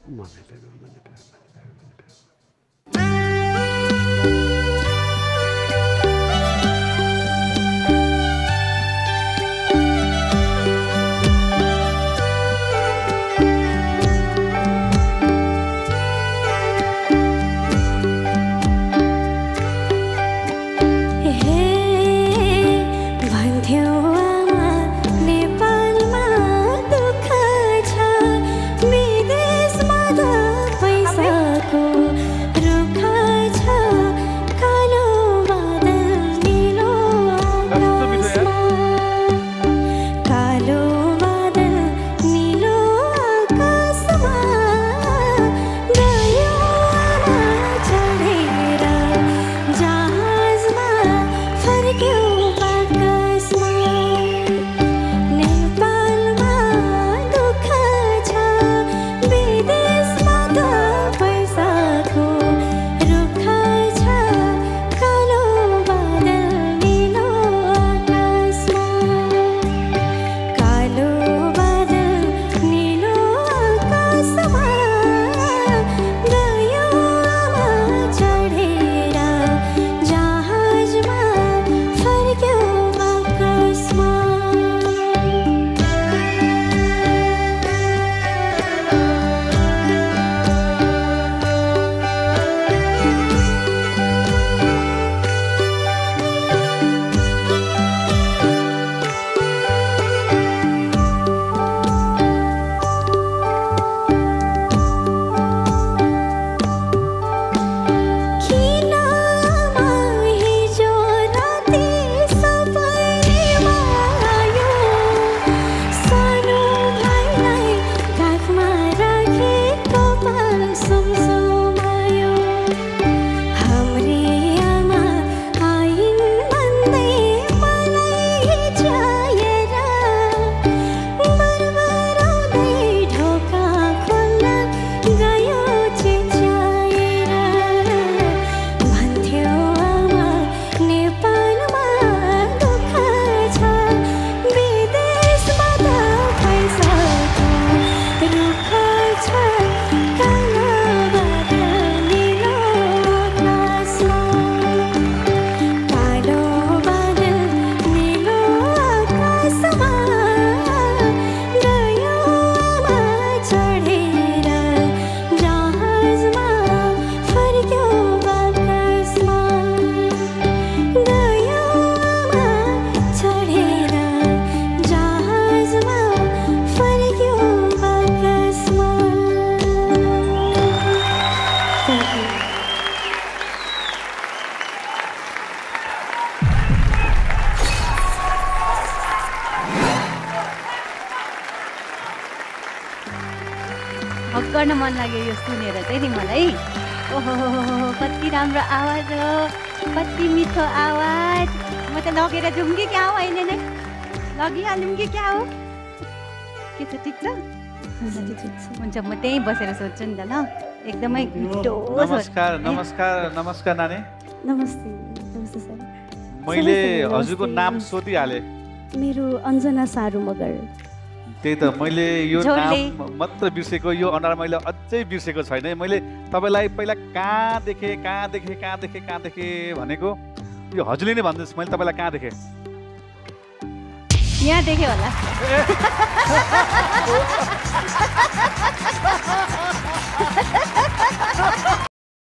मैंने प्यार मैंने प्यार मैंने प्यार मैंने प्यार गर्न मन लाग्यो यो सुनेर चाहिँ नि मलाई। ओहो कति राम्रो आवाज हो, कति मिठो आवाज। म त लगेर जाउँ कि क्या हो, अहिले नै लगिहालौँ कि क्या हो? के छ, ठिक छ? हुन्छ, म त्यहीँ बसेर सोध्छु नि त ल। एकदमै मिठो। नमस्कार नमस्कार नमस्कार नानी। नमस्ते। नमस्ते सर। मैले हजुरको नाम सोधिहालेँ। मेरो अञ्जना सारू मगर। त्यही त, मैले यो नाम मात्र बिर्सेको, यो अनुहार मैले अझै बिर्सेको छैन। मैले तपाईँलाई पहिला कहाँ देखेँ भनेको यो हजुरले नै भन्नुहोस्, मैले तपाईँलाई कहाँ देखेँ? यहाँ देखेँ होला।